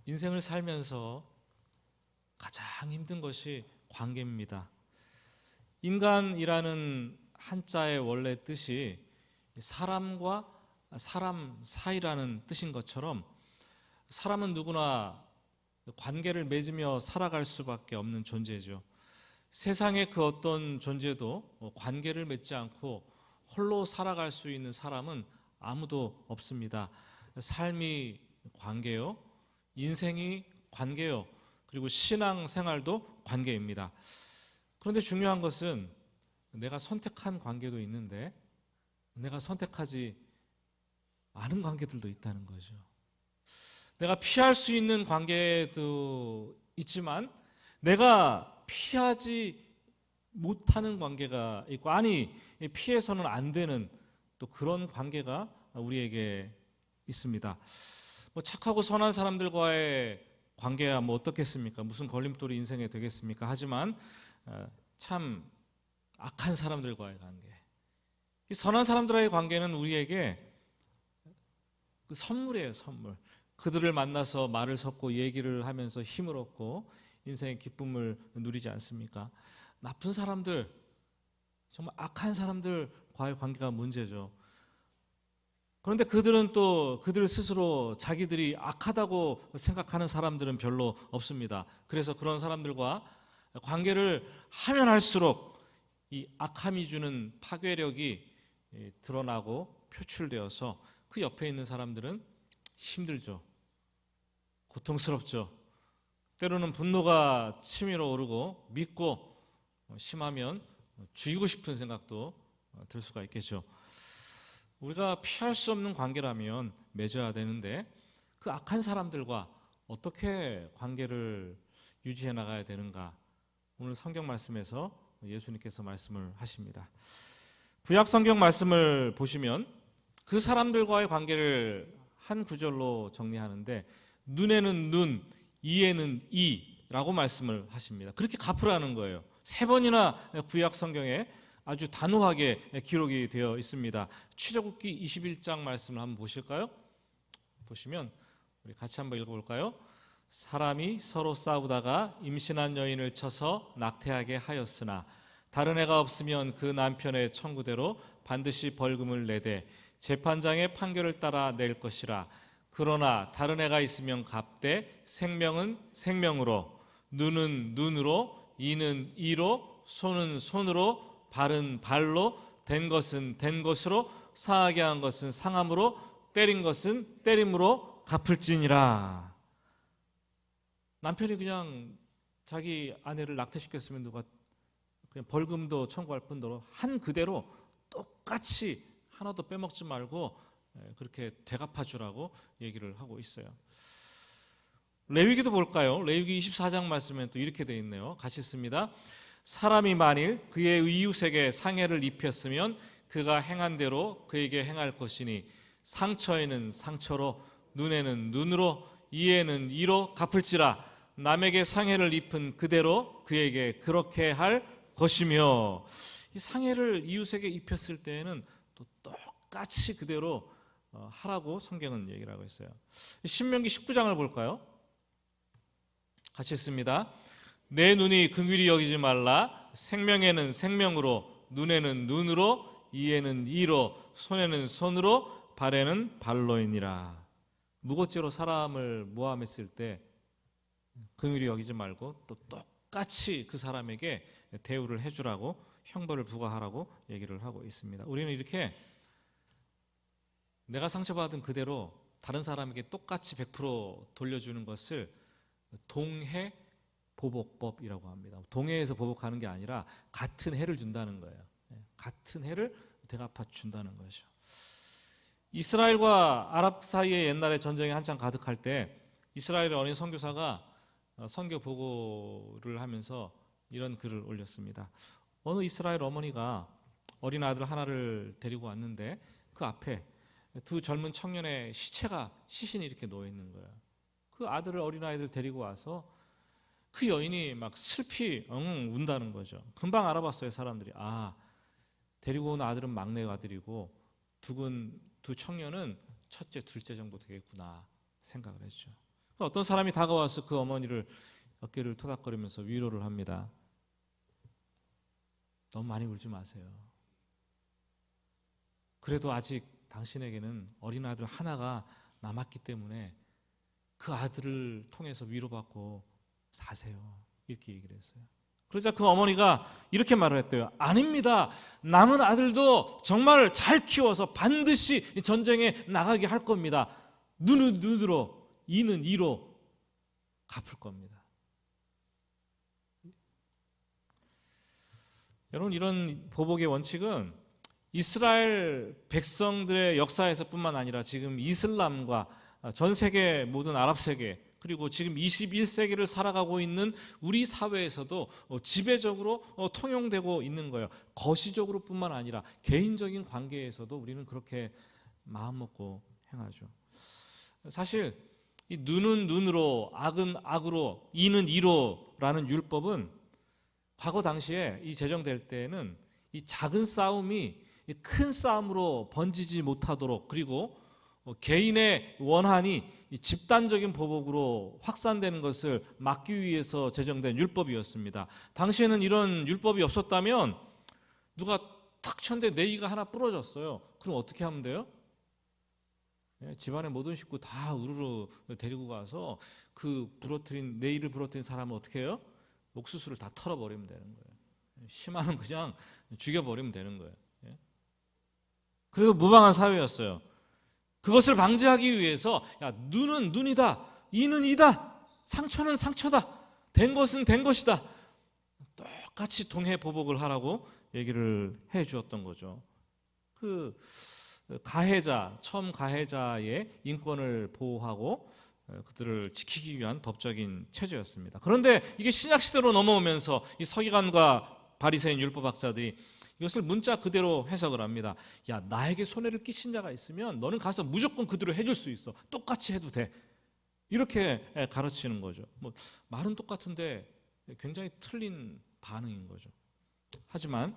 인생을 살면서 가장 힘든 것이 관계입니다. 인간이라는 한자의 원래 뜻이 사람과 사람 사이라는 뜻인 것처럼 사람은 누구나 관계를 맺으며 살아갈 수밖에 없는 존재죠. 세상의 그 어떤 존재도 관계를 맺지 않고 홀로 살아갈 수 있는 사람은 아무도 없습니다. 삶이 관계요, 인생이 관계요, 그리고 신앙생활도 관계입니다. 그런데 중요한 것은 내가 선택한 관계도 있는데 내가 선택하지 않은 관계들도 있다는 거죠. 내가 피할 수 있는 관계도 있지만 내가 피하지 못하는 관계가 있고, 아니 피해서는 안 되는 또 그런 관계가 우리에게 있습니다. 착하고 선한 사람들과의 관계야 어떻겠습니까? 무슨 걸림돌이 인생에 되겠습니까? 하지만 참 악한 사람들과의 관계, 이 선한 사람들과의 관계는 우리에게 선물이에요, 선물. 그들을 만나서 말을 섞고 얘기를 하면서 힘을 얻고 인생의 기쁨을 누리지 않습니까? 나쁜 사람들, 정말 악한 사람들과의 관계가 문제죠. 그런데 그들은 또 그들 스스로 자기들이 악하다고 생각하는 사람들은 별로 없습니다. 그래서 그런 사람들과 관계를 하면 할수록 이 악함이 주는 파괴력이 드러나고 표출되어서 그 옆에 있는 사람들은 힘들죠. 고통스럽죠. 때로는 분노가 치밀어 오르고 믿고 심하면 죽이고 싶은 생각도 들 수가 있겠죠. 우리가 피할 수 없는 관계라면 맺어야 되는데 그 악한 사람들과 어떻게 관계를 유지해 나가야 되는가? 오늘 성경 말씀에서 예수님께서 말씀을 하십니다. 구약 성경 말씀을 보시면 그 사람들과의 관계를 한 구절로 정리하는데 눈에는 눈, 이에는 이라고 말씀을 하십니다. 그렇게 갚으라는 거예요. 3번이나 구약 성경에 아주 단호하게 기록이 되어 있습니다. 출애굽기 21장 말씀을 한번 보실까요? 보시면 우리 같이 한번 읽어볼까요? 사람이 서로 싸우다가 임신한 여인을 쳐서 낙태하게 하였으나 다른 애가 없으면 그 남편의 청구대로 반드시 벌금을 내되 재판장의 판결을 따라 낼 것이라. 그러나 다른 애가 있으면 갚되 생명은 생명으로, 눈은 눈으로, 이는 이로, 손은 손으로, 발은 발로, 된 것은 된 것으로, 상하게 한 것은 상함으로, 때린 것은 때림으로 갚을지니라. 남편이 그냥 자기 아내를 낙태시켰으면 누가 그냥 벌금도 청구할 뿐더러 한 그대로 똑같이 하나도 빼먹지 말고 그렇게 되갚아 주라고 얘기를 하고 있어요. 레위기도 볼까요? 레위기 24장 말씀에 또 이렇게 되어 있네요. 같이 씁니다. 사람이 만일 그의 이웃에게 상해를 입혔으면 그가 행한 대로 그에게 행할 것이니 상처에는 상처로, 눈에는 눈으로, 이에는 이로 갚을지라. 남에게 상해를 입은 그대로 그에게 그렇게 할 것이며. 이 상해를 이웃에게 입혔을 때에는 또 똑같이 그대로 하라고 성경은 얘기를 하고 있어요. 신명기 19장을 볼까요? 같이 읽습니다. 내 눈이 긍휼히 여기지 말라. 생명에는 생명으로, 눈에는 눈으로, 이에는 이로, 손에는 손으로, 발에는 발로이니라. 무고죄로 사람을 모함했을 때 긍휼히 여기지 말고 또 똑같이 그 사람에게 대우를 해주라고, 형벌을 부과하라고 얘기를 하고 있습니다. 우리는 이렇게 내가 상처받은 그대로 다른 사람에게 똑같이 100% 돌려주는 것을 동해 보복법이라고 합니다. 동해에서 보복하는 게 아니라 같은 해를 준다는 거예요. 같은 해를 되갚아 준다는 거죠. 이스라엘과 아랍 사이에 옛날에 전쟁이 한창 가득할 때 이스라엘의 어린 선교사가 선교 보고를 하면서 이런 글을 올렸습니다. 어느 이스라엘 어머니가 어린 아들 하나를 데리고 왔는데 그 앞에 두 젊은 청년의 시신이 이렇게 놓여 있는 거예요. 그 아들을, 어린아이들 데리고 와서 그 여인이 막 슬피 운다는 거죠. 금방 알아봤어요, 사람들이. 아, 데리고 온 아들은 막내 아들이고 두 청년은 첫째, 둘째 정도 되겠구나 생각을 했죠. 어떤 사람이 다가와서 그 어머니를 어깨를 토닥거리면서 위로를 합니다. 너무 많이 울지 마세요. 그래도 아직 당신에게는 어린 아들 하나가 남았기 때문에 그 아들을 통해서 위로받고 사세요. 이렇게 얘기를 했어요. 그러자 그 어머니가 이렇게 말을 했대요. 아닙니다. 남은 아들도 정말 잘 키워서 반드시 전쟁에 나가게 할 겁니다. 눈은 눈으로, 이는 이로 갚을 겁니다. 여러분, 이런 보복의 원칙은 이스라엘 백성들의 역사에서뿐만 아니라 지금 이슬람과 전 세계 모든 아랍 세계 그리고 지금 21세기를 살아가고 있는 우리 사회에서도 지배적으로 통용되고 있는 거예요. 거시적으로뿐만 아니라 개인적인 관계에서도 우리는 그렇게 마음먹고 행하죠. 사실 이 눈은 눈으로, 악은 악으로, 이는 이로라는 율법은 과거 당시에 이 제정될 때에는 이 작은 싸움이 큰 싸움으로 번지지 못하도록, 그리고 개인의 원한이 집단적인 보복으로 확산되는 것을 막기 위해서 제정된 율법이었습니다. 당시에는 이런 율법이 없었다면 누가 탁 쳤는데 네이가 하나 부러졌어요. 그럼 어떻게 하면 돼요? 집안의 모든 식구 다 우르르 데리고 가서 그 네이를 부러뜨린 사람은 어떻게 해요? 옥수수를 다 털어버리면 되는 거예요. 심하면 그냥 죽여버리면 되는 거예요. 그래서 무방한 사회였어요. 그것을 방지하기 위해서 눈은 눈이다, 이는 이다, 상처는 상처다, 된 것은 된 것이다, 똑같이 동해 보복을 하라고 얘기를 해 주었던 거죠. 그 가해자, 처음 가해자의 인권을 보호하고 그들을 지키기 위한 법적인 체제였습니다. 그런데 이게 신약 시대로 넘어오면서 이 서기관과 바리새인 율법학자들이 이것을 문자 그대로 해석을 합니다. 야, 나에게 손해를 끼친 자가 있으면 너는 가서 무조건 그대로 해줄 수 있어. 똑같이 해도 돼. 이렇게 가르치는 거죠. 말은 똑같은데 굉장히 틀린 반응인 거죠. 하지만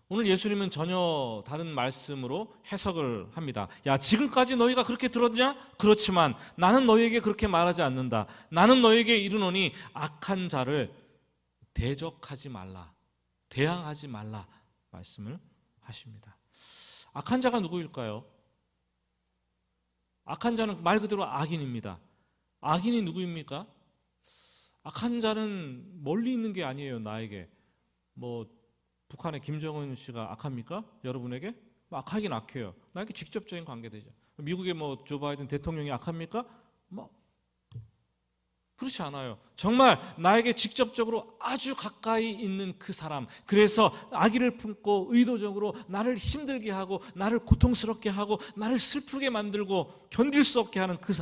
오늘 예수님은 전혀 다른 말씀으로 해석을 합니다. 야, 지금까지 너희가 그렇게 들었냐? 그렇지만 나는 너희에게 그렇게 말하지 않는다. 나는 너희에게 이르노니 악한 자를 대적하지 말라, 대항하지 말라 말씀을 하십니다. 악한 자가 누구일까요? 악한 자는 말 그대로 악인입니다. 악인이 누구입니까? 악한 자는 멀리 있는 게 아니에요. 나에게 북한의 김정은 씨가 악합니까? 여러분에게? 악하긴 악해요. 나에게 직접적인 관계되죠. 미국의 조 바이든 대통령이 악합니까? 그렇지 않아요. 정말 나에게 직접적으로 아주 가까이 있는 그 사람, 그래서 악의를 품고 의도적으로 나를 힘들게 하고 나를 고통스럽게 하고 나를 슬프게 만들고 견딜 수 없게 하는 그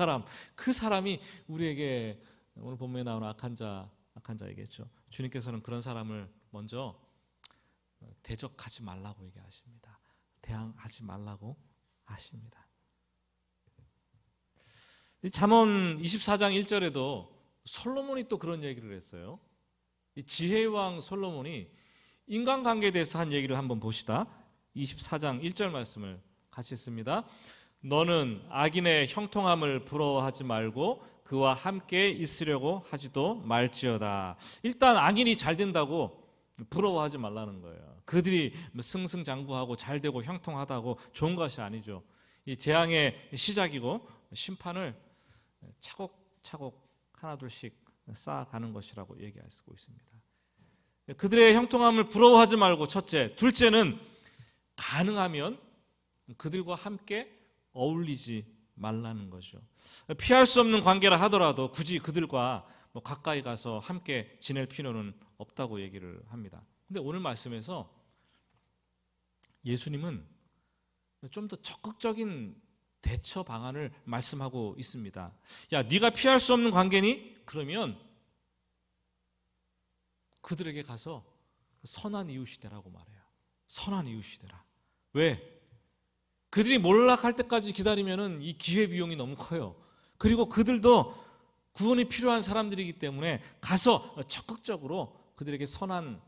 사람이 우리에게 오늘 본문에 나오는 악한 자이겠죠. 주님께서는 그런 사람을 먼저 대적하지 말라고 얘기하십니다. 대항하지 말라고 하십니다. 잠언 24장 1절에도 솔로몬이 또 그런 얘기를 했어요. 이 지혜왕 솔로몬이 인간관계에 대해서 한 얘기를 한번 봅시다. 24장 1절 말씀을 같이 읽습니다. 너는 악인의 형통함을 부러워하지 말고 그와 함께 있으려고 하지도 말지어다. 일단 악인이 잘 된다고 부러워하지 말라는 거예요. 그들이 승승장구하고 잘 되고 형통하다고 좋은 것이 아니죠. 이 재앙의 시작이고 심판을 차곡차곡 하나둘씩 쌓아가는 것이라고 얘기하고 있습니다. 그들의 형통함을 부러워하지 말고 첫째, 둘째는 가능하면 그들과 함께 어울리지 말라는 거죠. 피할 수 없는 관계라 하더라도 굳이 그들과 가까이 가서 함께 지낼 필요는 없다고 얘기를 합니다. 근데 오늘 말씀에서 예수님은 좀 더 적극적인 대처 방안을 말씀하고 있습니다. 야, 네가 피할 수 없는 관계니? 그러면 그들에게 가서 선한 이웃이 되라고 말해요. 선한 이웃이 되라. 왜? 그들이 몰락할 때까지 기다리면은 이 기회 비용이 너무 커요. 그리고 그들도 구원이 필요한 사람들이기 때문에 가서 적극적으로 그들에게 선한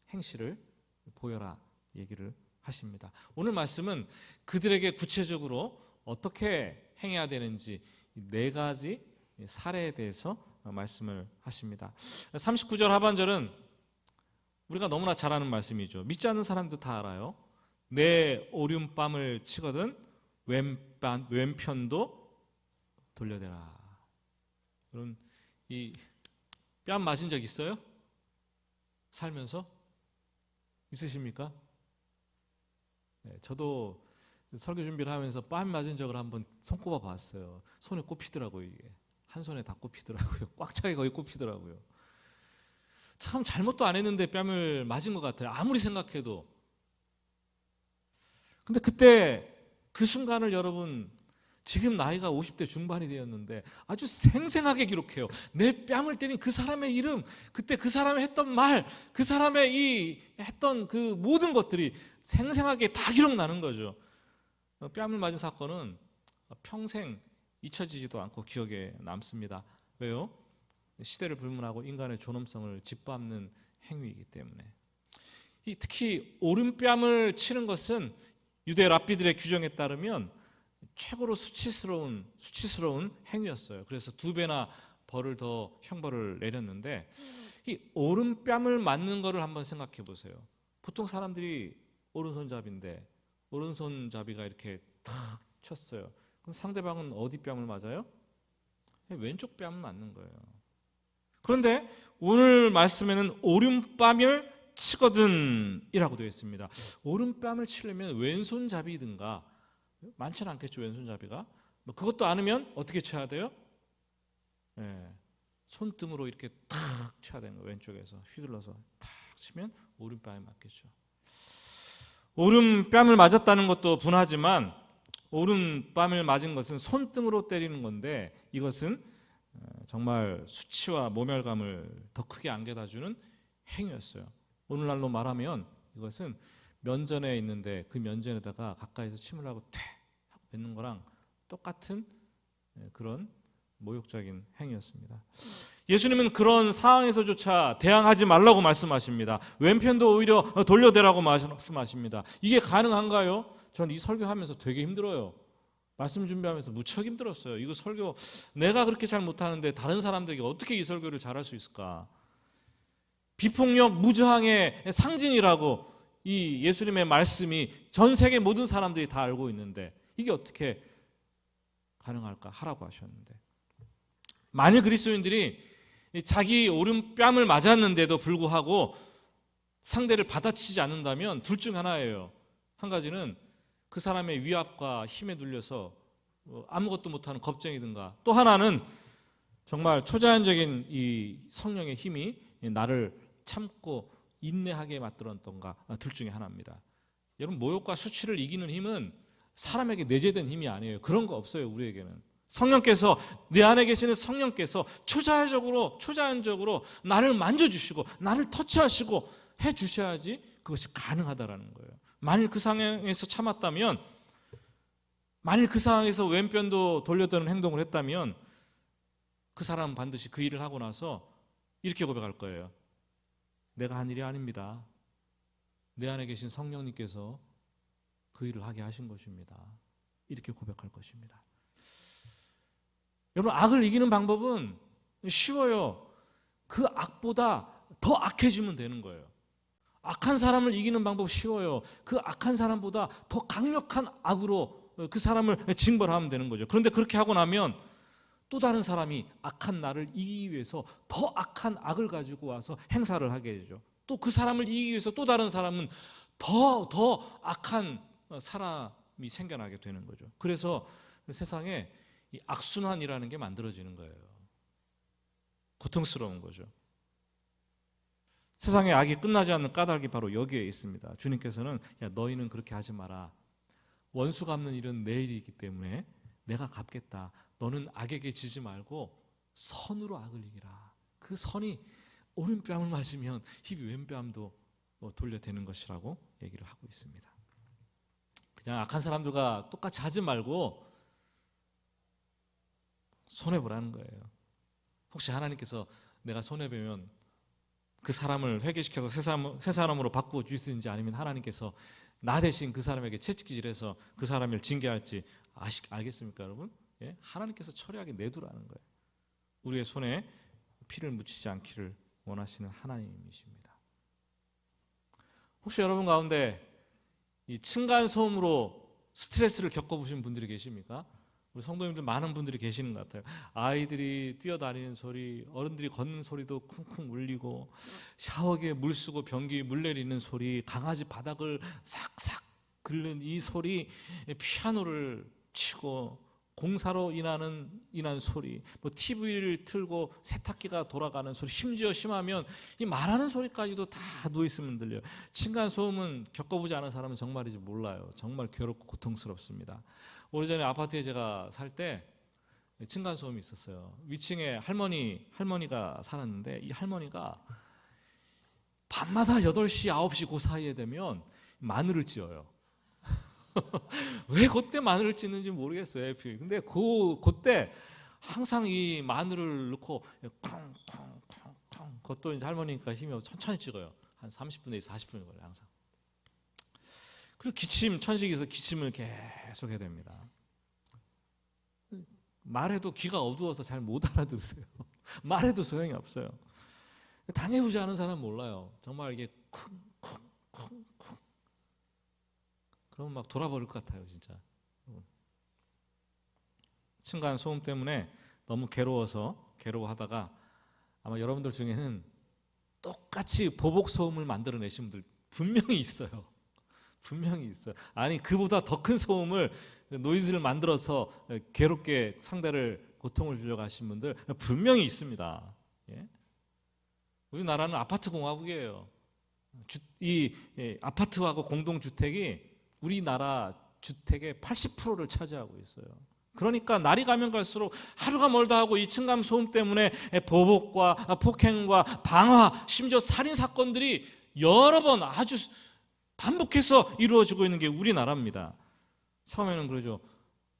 행실을 보여라 얘기를 하십니다. 오늘 말씀은 그들에게 구체적으로 어떻게 행해야 되는지 네 가지 사례에 대해서 말씀을 하십니다. 39절 하반절은 우리가 너무나 잘 아는 말씀이죠. 믿지 않는 사람도 다 알아요. 내 오른뺨을 치거든 왼편도 돌려대라. 여러분, 이 뺨 맞은 적 있어요? 살면서? 있으십니까? 네, 저도 설교 준비를 하면서 뺨 맞은 적을 한번 손꼽아 봤어요. 손에 꼽히더라고요. 이게 한 손에 다 꼽히더라고요. 꽉 차게 거의 꼽히더라고요. 참 잘못도 안 했는데 뺨을 맞은 것 같아요. 아무리 생각해도. 근데 그때 그 순간을 여러분, 지금 나이가 50대 중반이 되었는데 아주 생생하게 기록해요. 내 뺨을 때린 그 사람의 이름, 그때 그 사람이 했던 말, 그 사람의 했던 그 모든 것들이 생생하게 다 기억나는 거죠. 뺨을 맞은 사건은 평생 잊혀지지도 않고 기억에 남습니다. 왜요? 시대를 불문하고 인간의 존엄성을 짓밟는 행위이기 때문에. 특히 오른뺨을 치는 것은 유대 랍비들의 규정에 따르면 최고로 수치스러운 행위였어요. 그래서 2배나 벌을 더 형벌을 내렸는데, 이 오른뺨을 맞는 거를 한번 생각해 보세요. 보통 사람들이 오른손잡이인데 오른손잡이가 이렇게 탁 쳤어요. 그럼 상대방은 어디 뺨을 맞아요? 왼쪽 뺨을 맞는 거예요. 그런데 오늘 말씀에는 오른뺨을 치거든 이라고 되어 있습니다. 오른뺨을 치려면 왼손잡이든가, 많지는 않겠죠, 왼손잡이가. 그것도 않으면 어떻게 쳐야 돼요? 손등으로 이렇게 탁 쳐야 되는 거예요. 왼쪽에서 휘둘러서 탁 치면 오른뺨에 맞겠죠. 오른뺨을 맞았다는 것도 분하지만 오른뺨을 맞은 것은 손등으로 때리는 건데, 이것은 정말 수치와 모멸감을 더 크게 안겨다주는 행위였어요. 오늘날로 말하면 이것은 면전에 있는데 그 면전에다가 가까이서 침을 하고 퇴 하고 뱉는 거랑 똑같은 그런 모욕적인 행위였습니다. 예수님은 그런 상황에서조차 대항하지 말라고 말씀하십니다. 왼편도 오히려 돌려대라고 말씀하십니다. 이게 가능한가요? 전 이 설교하면서 되게 힘들어요. 말씀 준비하면서 무척 힘들었어요. 이거 설교 내가 그렇게 잘 못하는데 다른 사람들에게 어떻게 이 설교를 잘할 수 있을까? 비폭력 무저항의 상징이라고 이 예수님의 말씀이 전 세계 모든 사람들이 다 알고 있는데 이게 어떻게 가능할까 하라고 하셨는데, 만일 그리스도인들이 자기 오른뺨을 맞았는데도 불구하고 상대를 받아치지 않는다면 둘 중 하나예요. 한 가지는 그 사람의 위압과 힘에 눌려서 아무것도 못하는 겁쟁이든가, 또 하나는 정말 초자연적인 이 성령의 힘이 나를 참고 인내하게 만들었던가, 둘 중에 하나입니다. 여러분, 모욕과 수치를 이기는 힘은 사람에게 내재된 힘이 아니에요. 그런 거 없어요. 우리에게는 성령께서, 내 안에 계시는 성령께서 초자연적으로 나를 만져주시고 나를 터치하시고 해주셔야지 그것이 가능하다라는 거예요. 만일 그 상황에서 참았다면, 만일 그 상황에서 왼편도 돌려드는 행동을 했다면 그 사람은 반드시 그 일을 하고 나서 이렇게 고백할 거예요. 내가 한 일이 아닙니다. 내 안에 계신 성령님께서 그 일을 하게 하신 것입니다. 이렇게 고백할 것입니다. 여러분, 악을 이기는 방법은 쉬워요. 그 악보다 더 악해지면 되는 거예요. 악한 사람을 이기는 방법 쉬워요. 그 악한 사람보다 더 강력한 악으로 그 사람을 징벌하면 되는 거죠. 그런데 그렇게 하고 나면 또 다른 사람이 악한 나를 이기기 위해서 더 악한 악을 가지고 와서 행사를 하게 되죠. 또 그 사람을 이기기 위해서 또 다른 사람은 더 악한 사람이 생겨나게 되는 거죠. 그래서 세상에 이 악순환이라는 게 만들어지는 거예요. 고통스러운 거죠. 세상에 악이 끝나지 않는 까닭이 바로 여기에 있습니다. 주님께서는 야, 너희는 그렇게 하지 마라. 원수 갚는 일은 내 일이기 때문에 내가 갚겠다. 너는 악에게 지지 말고 선으로 악을 이기라. 그 선이 오른뺨을 맞으면 힙이 왼뺨도 돌려대는 것이라고 얘기를 하고 있습니다. 그냥 악한 사람들과 똑같이 하지 말고 손해보라는 거예요. 혹시 하나님께서 내가 손해보면 그 사람을 회개시켜서 새 사람으로 바꾸어 주시든지, 아니면 하나님께서 나 대신 그 사람에게 채찍질해서 그 사람을 징계할지 알겠습니까, 여러분? 예? 하나님께서 처리하게 내두라는 거예요. 우리의 손에 피를 묻히지 않기를 원하시는 하나님이십니다. 혹시 여러분 가운데 이 층간소음으로 스트레스를 겪어보신 분들이 계십니까? 우리 성도님들 많은 분들이 계시는 것 같아요. 아이들이 뛰어다니는 소리, 어른들이 걷는 소리도 쿵쿵 울리고, 샤워기에 물 쓰고 변기에 물 내리는 소리, 강아지 바닥을 삭삭 긁는 이 소리, 피아노를 치고 공사로 인한 소리, 뭐 TV를 틀고 세탁기가 돌아가는 소리, 심지어 심하면 이 말하는 소리까지도 다 누워 있으면 들려요. 층간 소음은 겪어보지 않은 사람은 정말이지 몰라요. 정말 괴롭고 고통스럽습니다. 오래전에 아파트에 제가 살 때 층간 소음이 있었어요. 위층에 할머니가 살았는데, 이 할머니가 밤마다 8시, 9시 그 사이에 되면 마늘을 찧어요. 왜 그때 마늘을 찧는지 모르겠어요. 근데 그때 항상 이 마늘을 넣고 쿵쿵쿵쿵, 그것도 이제 할머니니까 힘이 없어 천천히 찍어요. 한 30분에서 40분 걸려요, 항상. 그리고 천식에서 기침을 계속 해야 됩니다. 말해도 귀가 어두워서 잘 못 알아들으세요. 말해도 소용이 없어요. 당해보지 않은 사람은 몰라요. 정말 이게 쿵쿵쿵쿵, 그러면 막 돌아버릴 것 같아요, 진짜. 층간 소음 때문에 너무 괴로워하다가 아마 여러분들 중에는 똑같이 보복 소음을 만들어내신 분들 분명히 있어요. 아니, 그보다 더 큰 소음을, 노이즈를 만들어서 괴롭게 상대를 고통을 주려고 하신 분들 분명히 있습니다. 예? 우리나라는 아파트 공화국이에요. 이 아파트하고 공동주택이 우리나라 주택의 80%를 차지하고 있어요. 그러니까 날이 가면 갈수록 하루가 멀다 하고 이 층간 소음 때문에 보복과 폭행과 방화, 심지어 살인 사건들이 여러 번 아주 반복해서 이루어지고 있는 게 우리나라입니다. 처음에는 그러죠.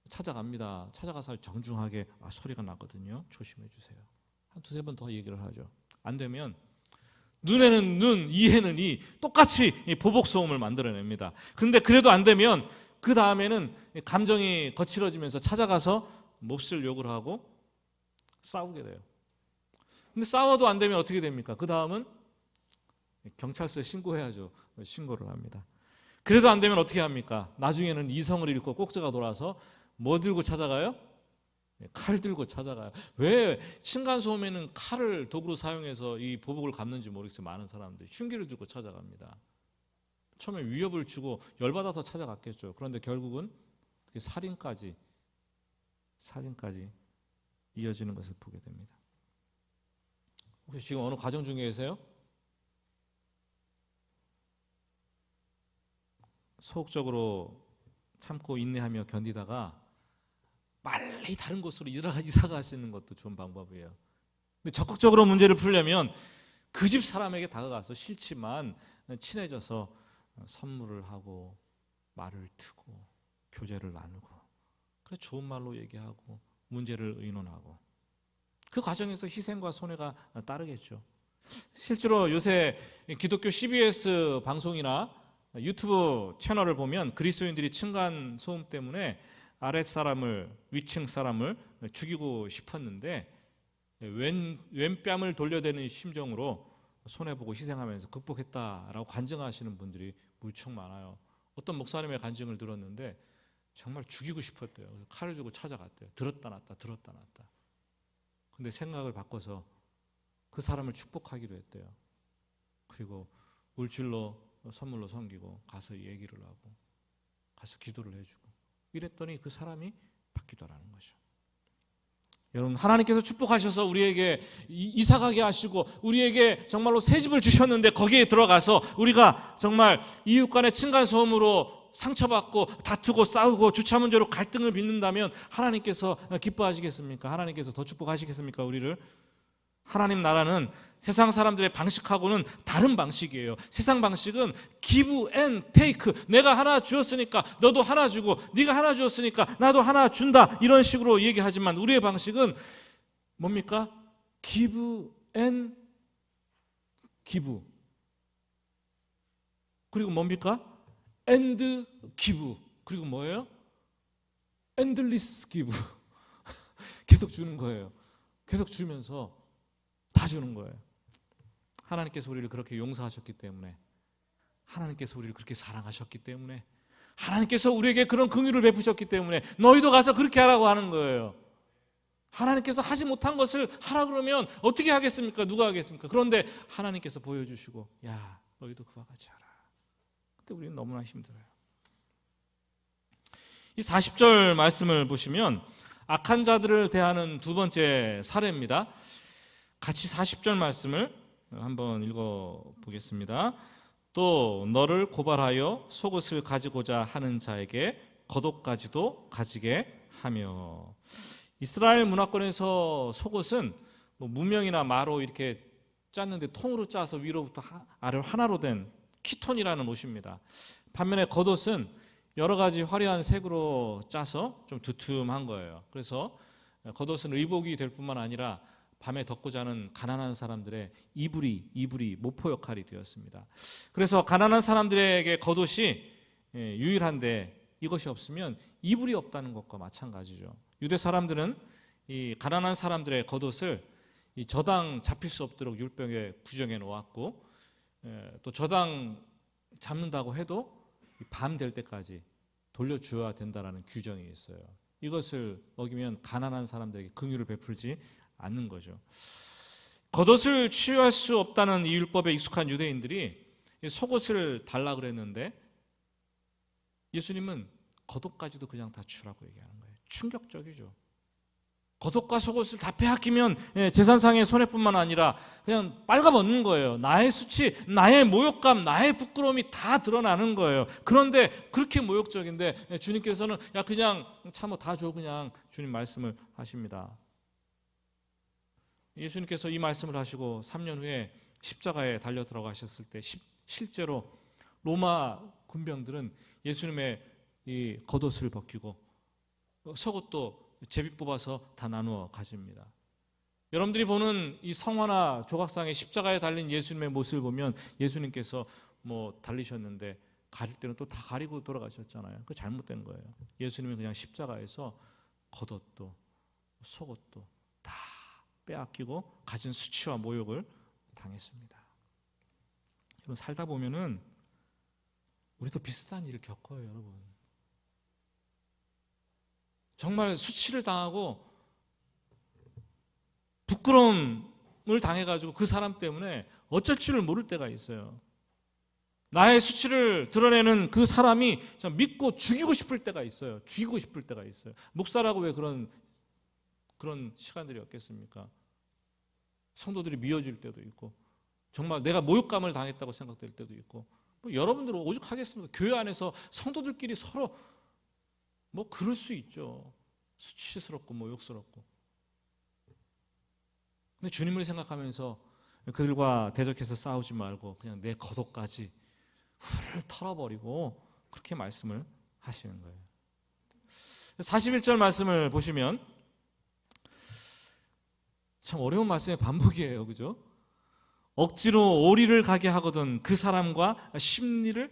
찾아갑니다. 찾아가서 정중하게 소리가 나거든요. 조심해 주세요. 한 두세 번 더 얘기를 하죠. 안 되면 눈에는 눈, 이에는 이, 똑같이 보복 소음을 만들어냅니다. 근데 그래도 안 되면 그 다음에는 감정이 거칠어지면서 찾아가서 몹쓸 욕을 하고 싸우게 돼요. 근데 싸워도 안 되면 어떻게 됩니까? 그 다음은 경찰서에 신고해야죠. 신고를 합니다. 그래도 안 되면 어떻게 합니까? 나중에는 이성을 잃고 꼭지가 돌아서 뭐 들고 찾아가요? 칼 들고 찾아가요. 왜 층간소음에는 칼을 도구로 사용해서 이 보복을 갚는지 모르겠어요. 많은 사람들이 흉기를 들고 찾아갑니다. 처음에 위협을 주고 열받아서 찾아갔겠죠. 그런데 결국은 살인까지 이어지는 것을 보게 됩니다. 혹시 지금 어느 과정 중에 계세요? 소극적으로 참고 인내하며 견디다가 빨리 다른 곳으로 이사 가시는 것도 좋은 방법이에요. 근데 적극적으로 문제를 풀려면 그 집 사람에게 다가가서 싫지만 친해져서 선물을 하고 말을 트고 교제를 나누고, 그래 좋은 말로 얘기하고 문제를 의논하고, 그 과정에서 희생과 손해가 따르겠죠. 실제로 요새 기독교 CBS 방송이나 유튜브 채널을 보면 그리스도인들이 층간 소음 때문에 위층 사람을 죽이고 싶었는데 왼뺨을 돌려대는 심정으로 손해보고 희생하면서 극복했다라고 간증하시는 분들이 무척 많아요. 어떤 목사님의 간증을 들었는데 정말 죽이고 싶었대요. 칼을 들고 찾아갔대요. 들었다 놨다. 근데 생각을 바꿔서 그 사람을 축복하기로 했대요. 그리고 물질로 선물로 섬기고 가서 얘기를 하고 가서 기도를 해주고 이랬더니 그 사람이 바뀌더라는 거죠. 여러분, 하나님께서 축복하셔서 우리에게 이사가게 하시고 우리에게 정말로 새 집을 주셨는데 거기에 들어가서 우리가 정말 이웃 간의 층간소음으로 상처받고 다투고 싸우고 주차 문제로 갈등을 빚는다면 하나님께서 기뻐하시겠습니까? 하나님께서 더 축복하시겠습니까? 우리를? 하나님 나라는 세상 사람들의 방식하고는 다른 방식이에요. 세상 방식은 give and take, 내가 하나 주었으니까 너도 하나 주고, 네가 하나 주었으니까 나도 하나 준다, 이런 식으로 얘기하지만 우리의 방식은 뭡니까? give and give, 그리고 뭡니까? and give, 그리고 뭐예요? endless give. 계속 주는 거예요. 계속 주면서 다 주는 거예요. 하나님께서 우리를 그렇게 용서하셨기 때문에, 하나님께서 우리를 그렇게 사랑하셨기 때문에, 하나님께서 우리에게 그런 긍휼을 베푸셨기 때문에 너희도 가서 그렇게 하라고 하는 거예요. 하나님께서 하지 못한 것을 하라 그러면 어떻게 하겠습니까? 누가 하겠습니까? 그런데 하나님께서 보여주시고, 야, 너희도 그와 같이 하라. 그때 우리는 너무나 힘들어요. 이 40절 말씀을 보시면 악한 자들을 대하는 두 번째 사례입니다. 같이 40절 말씀을 한번 읽어보겠습니다. 또 너를 고발하여 속옷을 가지고자 하는 자에게 겉옷까지도 가지게 하며. 이스라엘 문화권에서 속옷은 뭐 무명이나 마로 이렇게 짰는데 통으로 짜서 위로부터 아래로 하나로 된 키톤이라는 옷입니다. 반면에 겉옷은 여러 가지 화려한 색으로 짜서 좀 두툼한 거예요. 그래서 겉옷은 의복이 될 뿐만 아니라 밤에 덮고 자는 가난한 사람들의 이불이 모포 역할이 되었습니다. 그래서 가난한 사람들에게 겉옷이 유일한데 이것이 없으면 이불이 없다는 것과 마찬가지죠. 유대 사람들은 이 가난한 사람들의 겉옷을 이 저당 잡힐 수 없도록 율법에 규정해 놓았고, 또 저당 잡는다고 해도 밤 될 때까지 돌려주어야 된다는 규정이 있어요. 이것을 어기면 가난한 사람들에게 긍휼을 베풀지 않는 거죠. 겉옷을 취할 수 없다는 이 율법에 익숙한 유대인들이 속옷을 달라 그랬는데 예수님은 겉옷까지도 그냥 다 주라고 얘기하는 거예요. 충격적이죠. 겉옷과 속옷을 다 빼앗기면 재산상의 손해뿐만 아니라 그냥 빨가벗는 거예요. 나의 수치, 나의 모욕감, 나의 부끄러움이 다 드러나는 거예요. 그런데 그렇게 모욕적인데 주님께서는 야 그냥 참어 다 줘, 그냥 주님 말씀을 하십니다. 예수님께서 이 말씀을 하시고 3년 후에 십자가에 달려 들어가셨을 때 실제로 로마 군병들은 예수님의 이 겉옷을 벗기고 속옷도 제비 뽑아서 다 나누어 가집니다. 여러분들이 보는 이 성화나 조각상의 십자가에 달린 예수님의 모습을 보면 예수님께서 뭐 달리셨는데 가릴 때는 또 다 가리고 돌아가셨잖아요. 그거 잘못된 거예요. 예수님은 그냥 십자가에서 겉옷도 속옷도 다 빼앗기고 가진 수치와 모욕을 당했습니다. 여러분 살다 보면은 우리도 비슷한 일을 겪어요, 여러분. 정말 수치를 당하고 부끄러움을 당해가지고 그 사람 때문에 어쩔 줄을 모를 때가 있어요. 나의 수치를 드러내는 그 사람이 믿고 죽이고 싶을 때가 있어요. 죽이고 싶을 때가 있어요. 목사라고 왜 그런 시간들이 없겠습니까? 성도들이 미워질 때도 있고 정말 내가 모욕감을 당했다고 생각될 때도 있고 뭐 여러분들은 오죽하겠습니까? 교회 안에서 성도들끼리 서로 뭐 그럴 수 있죠. 수치스럽고 모욕스럽고. 근데 주님을 생각하면서 그들과 대적해서 싸우지 말고 그냥 내 겉옷까지 훌 털어버리고 그렇게 말씀을 하시는 거예요. 41절 말씀을 보시면 참 어려운 말씀의 반복이에요. 그죠? 억지로 오리를 가게 하거든 그 사람과 심리를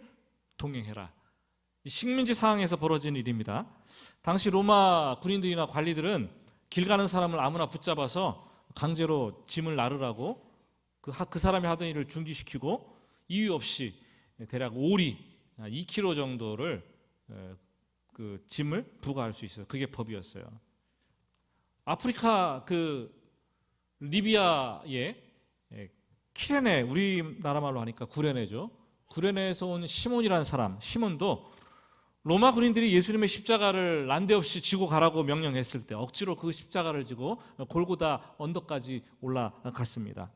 동행해라. 식민지 상황에서 벌어진 일입니다. 당시 로마 군인들이나 관리들은 길 가는 사람을 아무나 붙잡아서 강제로 짐을 나르라고 그 사람이 하던 일을 중지시키고 이유 없이 대략 오리 2kg 정도를 그 짐을 부과할 수 있어요. 그게 법이었어요. 아프리카 그 리비아의 키레네, 우리나라 말로 하니까 구레네죠. 구레네에서 온 시몬이라는 사람, 시몬도 로마 군인들이 예수님의 십자가를 난데없이 지고 가라고 명령했을 때 억지로 그 십자가를 지고 골고다 언덕까지 올라갔습니다.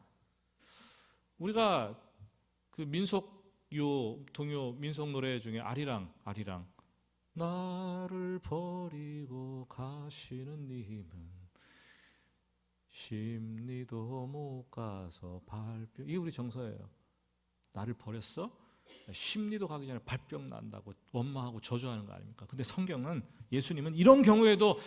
우리가 그 동요 민속 노래 중에 아리랑 나를 버리고 가시는 님은 심리도 못 가서 발병, 이게 우리 정서예요. 나를 버렸어? 심리도 가기 전에 발병 난다고 원망하고 저주하는 거 아닙니까? 근데 성경은 예수님은 이런 경우에도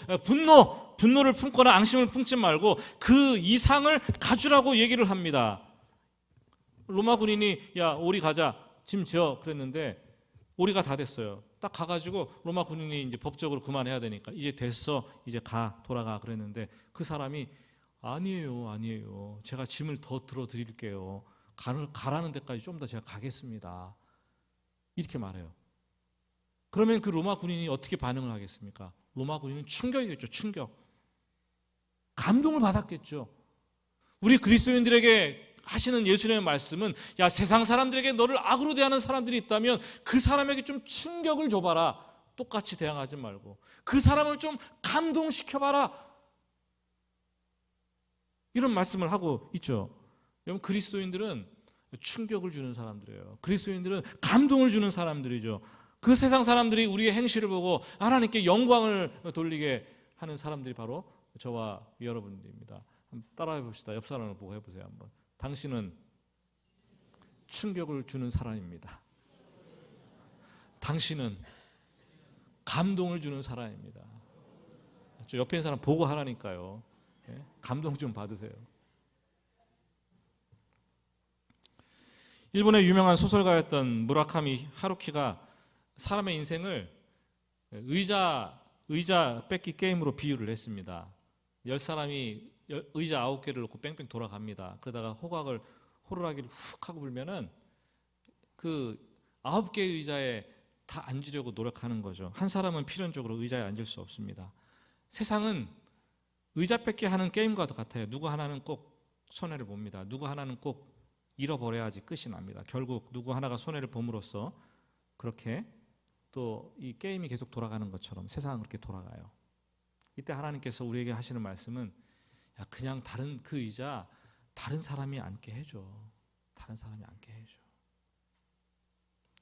분노를 품거나 앙심을 품지 말고 그 이상을 가주라고 얘기를 합니다. 로마 군인이 야 오리 가자 짐 지어 그랬는데 오리가 다 됐어요. 딱 가가지고 로마 군인이 이제 법적으로 그만해야 되니까 이제 됐어, 이제 돌아가 그랬는데 그 사람이 아니에요. 제가 짐을 더 들어드릴게요. 가라는 데까지 좀 더 제가 가겠습니다. 이렇게 말해요. 그러면 그 로마 군인이 어떻게 반응을 하겠습니까? 로마 군인은 충격이겠죠. 충격. 감동을 받았겠죠. 우리 그리스도인들에게 하시는 예수님의 말씀은 야, 세상 사람들에게 너를 악으로 대하는 사람들이 있다면 그 사람에게 좀 충격을 줘봐라. 똑같이 대항하지 말고 그 사람을 좀 감동시켜봐라. 이런 말씀을 하고 있죠. 여러분, 그리스도인들은 충격을 주는 사람들이에요. 그리스도인들은 감동을 주는 사람들이죠. 그 세상 사람들이 우리의 행실을 보고 하나님께 영광을 돌리게 하는 사람들이 바로 저와 여러분들입니다. 한번 따라해 봅시다. 옆 사람을 보고 해보세요. 한번. 당신은 충격을 주는 사람입니다. 당신은 감동을 주는 사람입니다. 옆에 있는 사람 보고 하라니까요. 감동 좀 받으세요. 일본의 유명한 소설가였던 무라카미 하루키가 사람의 인생을 의자 뺏기 게임으로 비유를 했습니다. 10사람이 의자 9개를 놓고 뺑뺑 돌아갑니다. 그러다가 호루라기를 훅 하고 불면은 그 9개의 의자에 다 앉으려고 노력하는 거죠. 한 사람은 필연적으로 의자에 앉을 수 없습니다. 세상은 의자 뺏기 하는 게임과도 같아요. 누구 하나는 꼭 손해를 봅니다. 누구 하나는 꼭 잃어버려야지 끝이 납니다. 결국 누구 하나가 손해를 봄으로써 그렇게 또 이 게임이 계속 돌아가는 것처럼 세상은 그렇게 돌아가요. 이때 하나님께서 우리에게 하시는 말씀은 야, 그냥 그 의자 다른 사람이 앉게 해줘. 다른 사람이 앉게 해줘.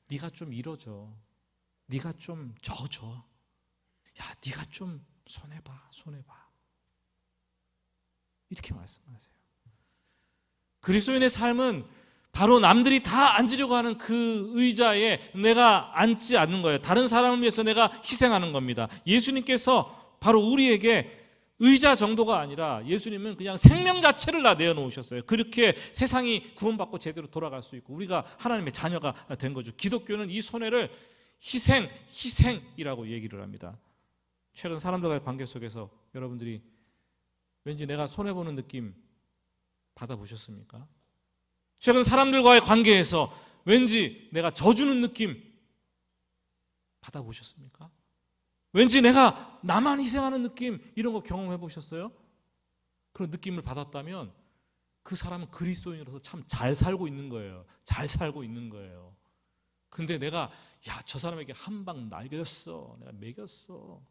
네가 좀 잃어줘. 네가 좀 져줘. 야, 네가 좀 손해봐. 이렇게 말씀하세요. 그리스도인의 삶은 바로 남들이 다 앉으려고 하는 그 의자에 내가 앉지 않는 거예요. 다른 사람을 위해서 내가 희생하는 겁니다. 예수님께서 바로 우리에게 의자 정도가 아니라 예수님은 그냥 생명 자체를 다 내어놓으셨어요. 그렇게 세상이 구원받고 제대로 돌아갈 수 있고 우리가 하나님의 자녀가 된 거죠. 기독교는 이 손해를 희생이라고 얘기를 합니다. 최근 사람들과의 관계 속에서 여러분들이 왠지 내가 손해보는 느낌 받아보셨습니까? 최근 사람들과의 관계에서 왠지 내가 져주는 느낌 받아보셨습니까? 왠지 내가 나만 희생하는 느낌, 이런 거 경험해 보셨어요? 그런 느낌을 받았다면 그 사람은 그리스도인으로서 참 잘 살고 있는 거예요. 잘 살고 있는 거예요. 근데 내가 저 사람에게 한 방 날렸어. 내가 매겼어.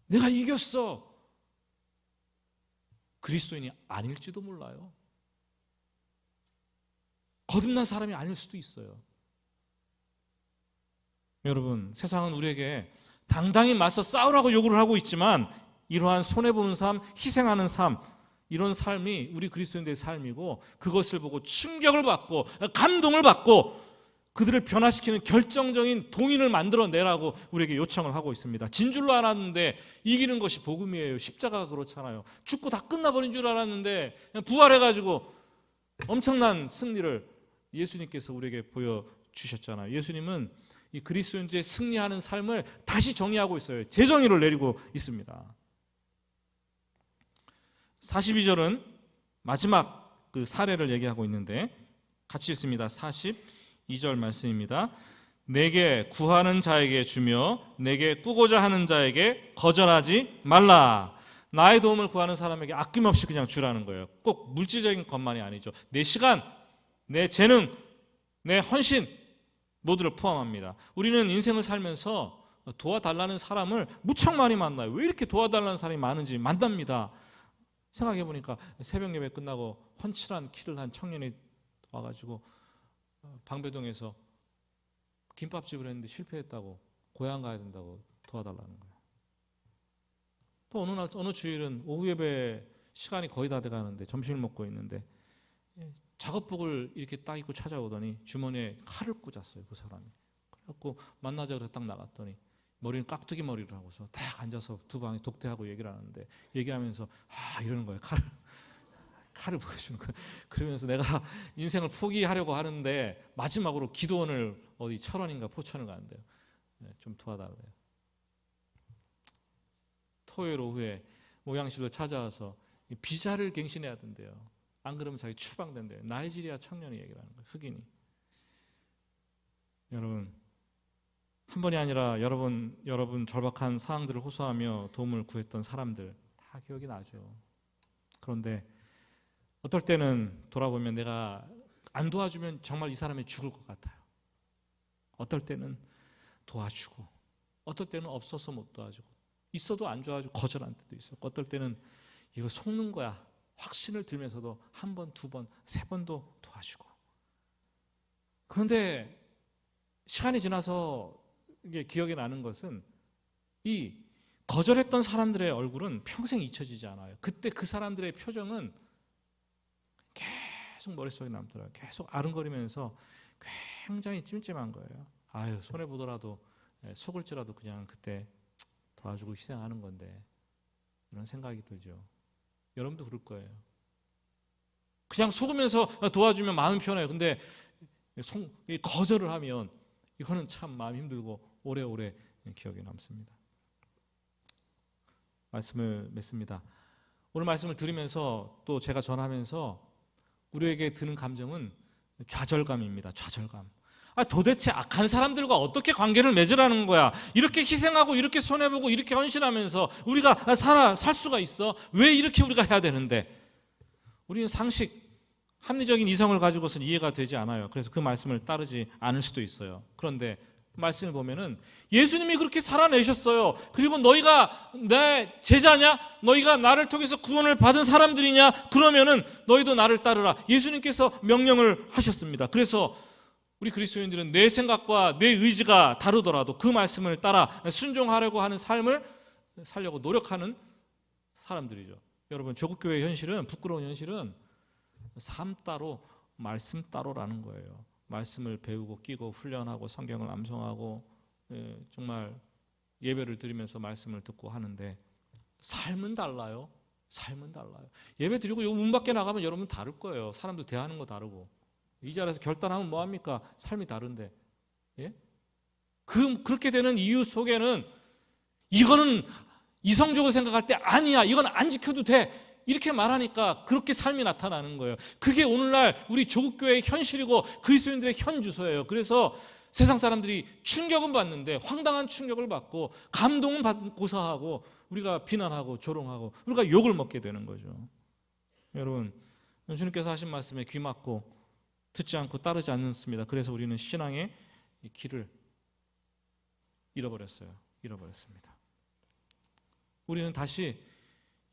내가 이겼어. 그리스도인이 아닐지도 몰라요. 거듭난 사람이 아닐 수도 있어요. 여러분, 세상은 우리에게 당당히 맞서 싸우라고 요구를 하고 있지만 이러한 손해보는 삶, 희생하는 삶, 이런 삶이 우리 그리스도인들의 삶이고 그것을 보고 충격을 받고 감동을 받고 그들을 변화시키는 결정적인 동인을 만들어내라고 우리에게 요청을 하고 있습니다. 진 줄로 알았는데 이기는 것이 복음이에요. 십자가가 그렇잖아요. 죽고 다 끝나버린 줄 알았는데 부활해가지고 엄청난 승리를 예수님께서 우리에게 보여주셨잖아요. 예수님은 이 그리스도인들의 승리하는 삶을 다시 정의하고 있어요. 재정의를 내리고 있습니다. 42절은 마지막 그 사례를 얘기하고 있는데 같이 읽습니다. 42절 말씀입니다. 내게 구하는 자에게 주며 내게 꾸고자 하는 자에게 거절하지 말라. 나의 도움을 구하는 사람에게 아낌없이 그냥 주라는 거예요. 꼭 물질적인 것만이 아니죠. 내 시간, 내 재능, 내 헌신 모두를 포함합니다. 우리는 인생을 살면서 도와달라는 사람을 무척 많이 만나요. 왜 이렇게 도와달라는 사람이 많은지 만납니다. 생각해 보니까 새벽 예배 끝나고 훤칠한 키를 한 청년이 와가지고 방배동에서 김밥집을 했는데 실패했다고 고향 가야 된다고 도와달라는 거예요. 또 어느 주일은 오후 예배 시간이 거의 다 돼가는데 점심을 먹고 있는데 작업복을 이렇게 딱 입고 찾아오더니 주머니에 칼을 꽂았어요. 그 사람이. 그래갖고 만나자 그래서 딱 나갔더니 머리는 깍두기 머리를 하고서 딱 앉아서 두 방에 독대하고 얘기를 하는데 얘기하면서 이러는 거예요. 칼을 칼을 보여주는 거예요. 그러면서 내가 인생을 포기하려고 하는데 마지막으로 기도원을 어디 철원인가 포천을 가는데요. 좀 도와달래요. 토요일 오후에 목양실로 찾아와서 비자를 갱신해야 된대요. 안 그러면 자기 추방된대요. 나이지리아 청년이 얘기를 하는 거예요. 흑인이. 여러분, 한 번이 아니라 여러분 절박한 상황들을 호소하며 도움을 구했던 사람들 다 기억이 나죠. 그런데 어떨 때는 돌아보면 내가 안 도와주면 정말 이 사람이 죽을 것 같아요. 어떨 때는 도와주고, 어떨 때는 없어서 못 도와주고, 있어도 안 도와주고 거절한 때도 있었고, 어떨 때는 이거 속는 거야 확신을 들면서도 한 번, 두 번, 세 번도 도와주고. 그런데 시간이 지나서 이게 기억이 나는 것은 이 거절했던 사람들의 얼굴은 평생 잊혀지지 않아요. 그때 그 사람들의 표정은 계속 머릿속에 남더라고요. 계속 아른거리면서 굉장히 찜찜한 거예요. 아유, 손해보더라도 속을지라도 그냥 그때 도와주고 희생하는 건데, 이런 생각이 들죠. 여러분도 그럴 거예요. 그냥 속으면서 도와주면 마음 편해요. 근데 거절을 하면 이거는 참 마음 힘들고 오래오래 기억에 남습니다. 말씀을 맺습니다. 오늘 말씀을 들으면서 또 제가 전하면서 우리에게 드는 감정은 좌절감입니다. 좌절감. 도대체 악한 사람들과 어떻게 관계를 맺으라는 거야? 이렇게 희생하고 이렇게 손해보고 이렇게 헌신하면서 우리가 살 수가 있어? 왜 이렇게 우리가 해야 되는데? 우리는 상식, 합리적인 이성을 가지고서는 이해가 되지 않아요. 그래서 그 말씀을 따르지 않을 수도 있어요. 그런데 말씀을 보면은 예수님이 그렇게 살아내셨어요. 그리고 너희가 내 제자냐? 너희가 나를 통해서 구원을 받은 사람들이냐? 그러면은 너희도 나를 따르라. 예수님께서 명령을 하셨습니다. 그래서 우리 그리스도인들은 내 생각과 내 의지가 다르더라도 그 말씀을 따라 순종하려고 하는 삶을 살려고 노력하는 사람들이죠. 여러분, 조국교회의 현실은, 부끄러운 현실은 삶 따로 말씀 따로라는 거예요. 말씀을 배우고 끼고 훈련하고 성경을 암송하고 정말 예배를 드리면서 말씀을 듣고 하는데 삶은 달라요. 삶은 달라요. 예배 드리고 요 문 밖에 나가면 여러분 다를 거예요. 사람들 대하는 거 다르고. 이 자리에서 결단하면 뭐합니까? 삶이 다른데. 예? 그렇게 되는 이유 속에는 이거는 이성적으로 생각할 때 아니야, 이건 안 지켜도 돼, 이렇게 말하니까 그렇게 삶이 나타나는 거예요. 그게 오늘날 우리 조국교회의 현실이고 그리스도인들의 현주소예요. 그래서 세상 사람들이 충격은 받는데 황당한 충격을 받고 감동은 고사하고 우리가 비난하고 조롱하고 우리가 욕을 먹게 되는 거죠. 여러분, 주님께서 하신 말씀에 귀 막고 듣지 않고 따르지 않습니다. 그래서 우리는 신앙의 길을 잃어버렸습니다. 우리는 다시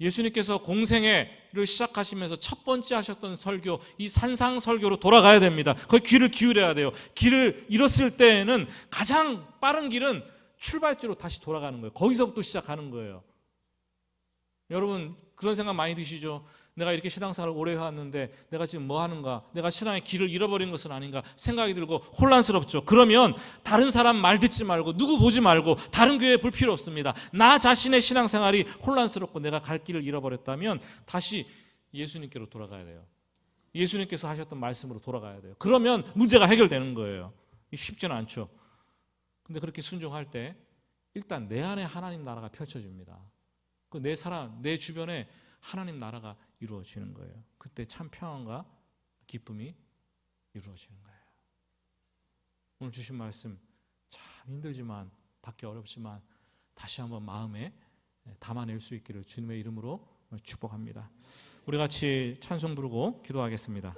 예수님께서 공생애를 시작하시면서 첫 번째 하셨던 설교, 이 산상 설교로 돌아가야 됩니다. 거기 귀를 기울여야 돼요. 길을 잃었을 때에는 가장 빠른 길은 출발지로 다시 돌아가는 거예요. 거기서부터 시작하는 거예요. 여러분, 그런 생각 많이 드시죠? 내가 이렇게 신앙생활을 오래 해왔는데 내가 지금 뭐 하는가? 내가 신앙의 길을 잃어버린 것은 아닌가? 생각이 들고 혼란스럽죠. 그러면 다른 사람 말 듣지 말고 누구 보지 말고 다른 교회 볼 필요 없습니다. 나 자신의 신앙생활이 혼란스럽고 내가 갈 길을 잃어버렸다면 다시 예수님께로 돌아가야 돼요. 예수님께서 하셨던 말씀으로 돌아가야 돼요. 그러면 문제가 해결되는 거예요. 쉽지는 않죠. 근데 그렇게 순종할 때 일단 내 안에 하나님 나라가 펼쳐집니다. 내 주변에 하나님 나라가 이루어지는 거예요. 그때 참 평안과 기쁨이 이루어지는 거예요. 오늘 주신 말씀 참 힘들지만, 받기 어렵지만 다시 한번 마음에 담아낼 수 있기를 주님의 이름으로 축복합니다. 우리 같이 찬송 부르고 기도하겠습니다.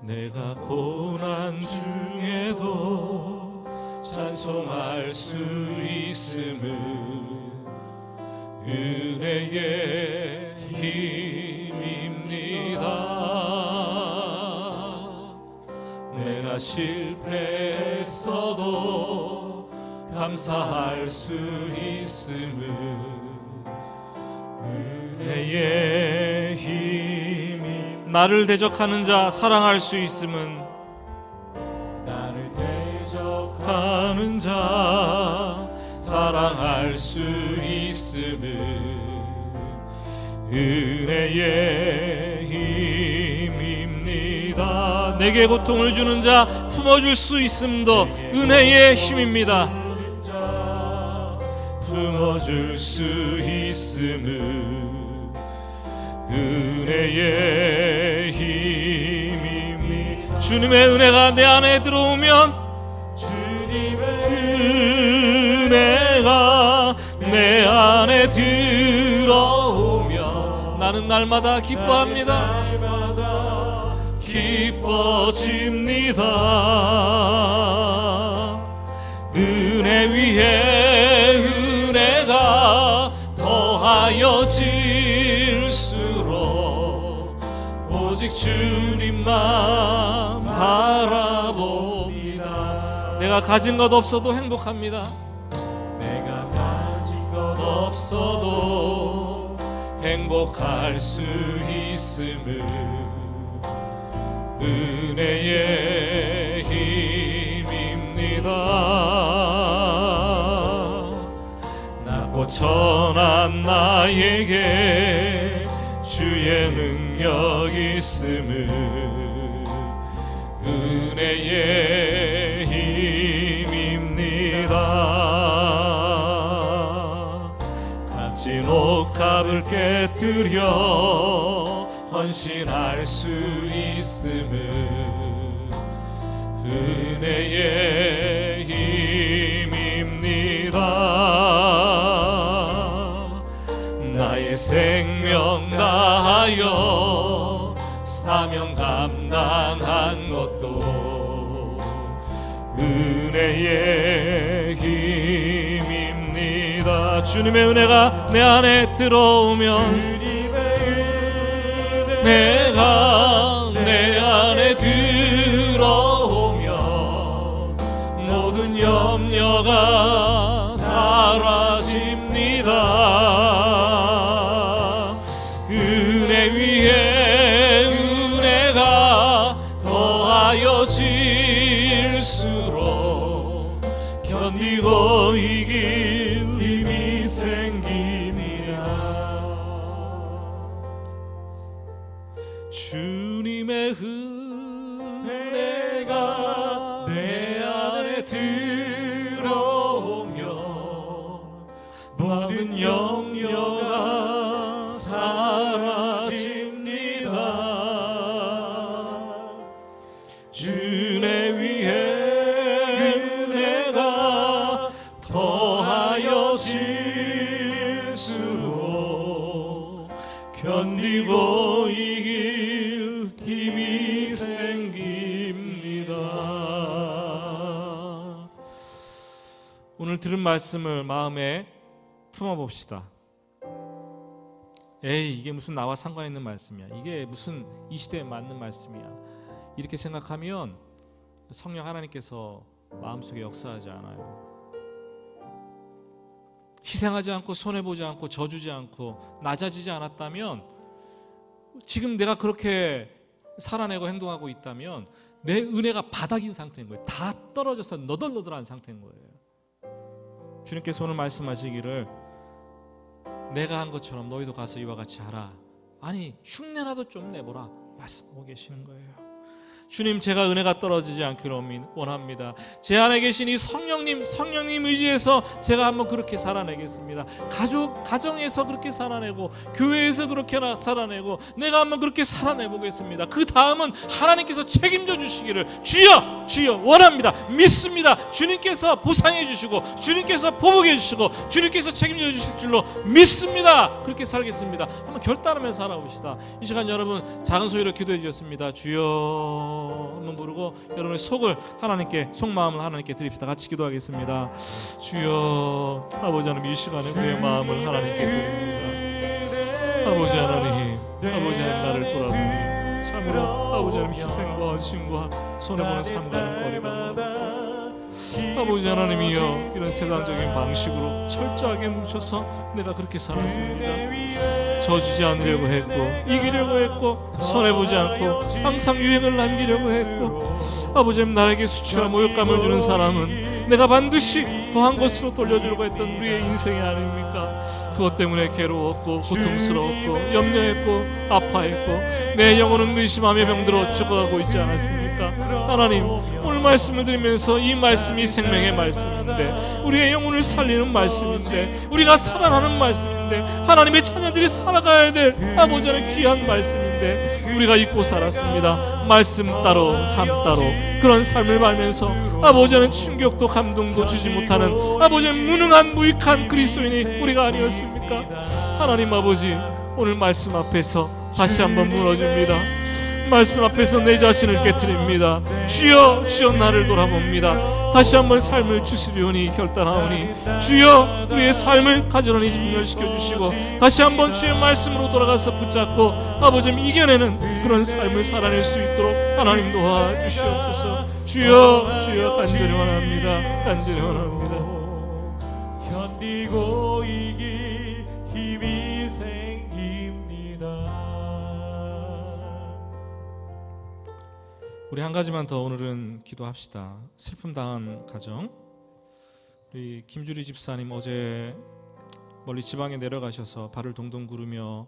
내가 고난 중에도 찬송할 수 있음을 은혜의 힘입니다. 내가 실패했어도 감사할 수 있음을 은혜의 힘입니다. 나를 대적하는 자 사랑할 수 있음은 나를 대적하는 자 사랑할 수 있음은 은혜의 힘입니다. 내게 고통을 주는 자 품어줄 수 있음도 은혜의 힘입니다. 품어줄 수 있음은 은혜의 힘입니다. 주님의 은혜가 내 안에 들어오면 주님의 은혜가 내 안에 들어오면 나는 날마다 기뻐합니다. 날마다 기뻐집니다. 은혜 위에 은혜가 더하여질수록 오직 주님만 바라봅니다. 내가 가진 것 없어도 행복합니다. 내가 가진 것 없어도 행복할 수 있음을 은혜의 힘입니다. 낮고 천한 나에게 주의 능력 있음을 은혜의 힘입니다. 값진 옷값을 깨뜨려 헌신할 수 있음을 은혜의 힘입니다. 나의 생명 다하여 사명 감당한 것도 은혜의 힘입니다. 주님의 은혜가 내 안에 들어오면 주님의 은혜가 내 안에 들어오면 모든 염려가 사라집니다. 은혜 위에 은혜가 더하여질수록 견디고 이길 힘이 생깁니다. 주님의 은혜가 내 안에 들어오면 모든 염려가 사라집니다. 주의 위에 은혜가 더하여질수록 견디고 이길 힘이 생깁니다. 오늘 들은 말씀을 마음에 품어봅시다. 에이, 이게 무슨 나와 상관 있는 말씀이야, 이게 무슨 이 시대에 맞는 말씀이야, 이렇게 생각하면 성령 하나님께서 마음속에 역사하지 않아요. 희생하지 않고 손해보지 않고 져주지 않고 낮아지지 않았다면, 지금 내가 그렇게 살아내고 행동하고 있다면 내 은혜가 바닥인 상태인 거예요. 다 떨어져서 너덜너덜한 상태인 거예요. 주님께서 오늘 말씀하시기를 내가 한 것처럼 너희도 가서 이와 같이 하라. 아니, 흉내라도 좀 내보라 말씀하고 계시는 거예요. 주님, 제가 은혜가 떨어지지 않기를 원합니다. 제 안에 계신 이 성령님 의지해서 제가 한번 그렇게 살아내겠습니다. 가정에서 그렇게 살아내고, 교회에서 그렇게 살아내고, 내가 한번 그렇게 살아내보겠습니다. 그 다음은 하나님께서 책임져 주시기를 주여 원합니다. 믿습니다. 주님께서 보상해 주시고, 주님께서 보복해 주시고, 주님께서 책임져 주실 줄로 믿습니다. 그렇게 살겠습니다. 한번 결단하면서 살아봅시다. 이 시간 여러분 작은 소리로 기도해 주셨습니다. 주여 한번 부르고 여러분의 속을 하나님께, 속마음을 하나님께 드립시다. 같이 기도하겠습니다. 주여, 아버지 하나님, 이 시간에 그의 마음을 하나님께 드립니다. 아버지 하나님, 나를 돌아보니 참으로 아버지 하나님 희생과 헌신과 손해보는 삶과는 거리가 아버지 하나님이여, 이런 세상적인 방식으로 철저하게 뭉쳐서 내가 그렇게 살았습니다. 져주지 않으려고 했고, 이기려고 했고, 손해보지 않고 항상 유행을 남기려고 했고, 아버지 나에게 수치와 모욕감을 주는 사람은 내가 반드시 더한 것으로 돌려주려고 했던 우리의 인생이 아닙니까? 그것 때문에 괴로웠고 고통스러웠고 염려했고 아파했고 내 영혼은 의심하며 병들어 죽어가고 있지 않았습니까? 하나님, 오늘 말씀을 드리면서 이 말씀이 생명의 말씀인데, 우리의 영혼을 살리는 말씀인데, 우리가 살아나는 말씀인데, 하나님의 자녀들이 살아가야 될 아버지는 귀한 말씀인데 우리가 잊고 살았습니다. 말씀 따로 삶 따로 그런 삶을 살면서 아버지는 충격도 감동도 주지 못하는 아버지는 무능한 무익한 그리스도인이 우리가 아니었습니까? 하나님 아버지, 오늘 말씀 앞에서 다시 한번 무너집니다. 말씀 앞에서 내 자신을 깨트립니다. 주여, 주여 나를 돌아봅니다. 다시 한번 삶을 주시려니 결단하오니 주여, 우리의 삶을 가지런히 정렬시켜 주시고 다시 한번 주의 말씀으로 돌아가서 붙잡고 아버지 이겨내는 그런 삶을 살아낼 수 있도록 하나님 도와주시옵소서. 주여, 주여 간절히 원합니다. 간절히 원합니다. 견디고 이길 힘이 생깁니다. 우리 한 가지만 더 오늘은 기도합시다. 슬픔 당한 가정, 우리 김주리 집사님 어제 멀리 지방에 내려가셔서 발을 동동 구르며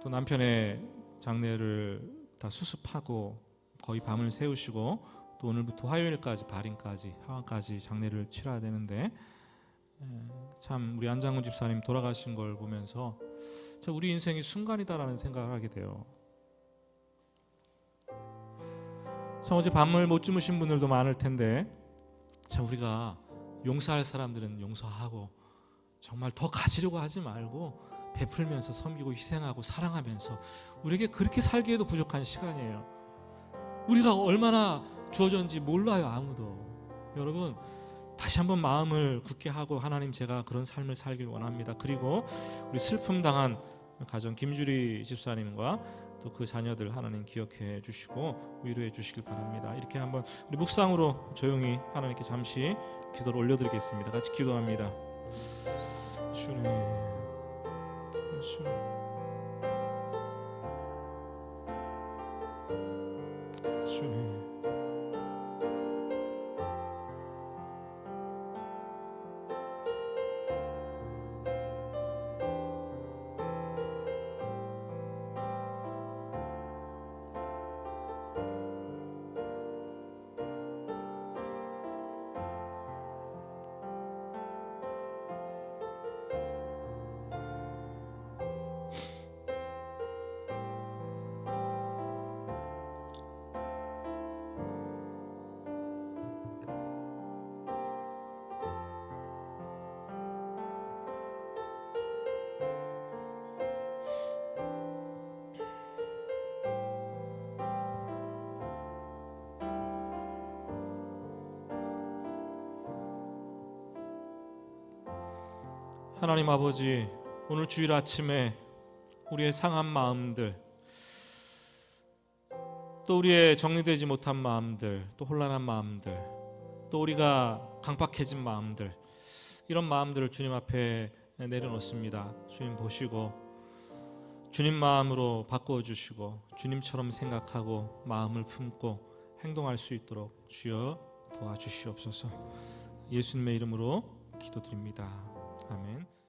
또 남편의 장례를 다 수습하고 거의 밤을 새우시고 또 오늘부터 화요일까지 발인까지 하와까지 장례를 치러야 되는데, 참 우리 안장훈 집사님 돌아가신 걸 보면서 우리 인생이 순간이다라는 생각을 하게 돼요. 참 어제 밤을 못 주무신 분들도 많을 텐데, 참 우리가 용서할 사람들은 용서하고 정말 더 가지려고 하지 말고 베풀면서 섬기고 희생하고 사랑하면서, 우리에게 그렇게 살기에도 부족한 시간이에요. 우리가 얼마나 주어졌는지 몰라요, 아무도. 여러분, 다시 한번 마음을 굳게 하고 하나님, 제가 그런 삶을 살길 원합니다. 그리고 우리 슬픔 당한 가정 김주리 집사님과 또 그 자녀들 하나님 기억해 주시고 위로해 주시길 바랍니다. 이렇게 한번 우리 묵상으로 조용히 하나님께 잠시 기도를 올려드리겠습니다. 같이 기도합니다. 주님, 주님. 하나님 아버지, 오늘 주일 아침에 우리의 상한 마음들, 또 우리의 정리되지 못한 마음들, 또 혼란한 마음들, 또 우리가 강팍해진 마음들, 이런 마음들을 주님 앞에 내려놓습니다. 주님 보시고 주님 마음으로 바꾸어 주시고 주님처럼 생각하고 마음을 품고 행동할 수 있도록 주여 도와주시옵소서. 예수님의 이름으로 기도드립니다. 아멘.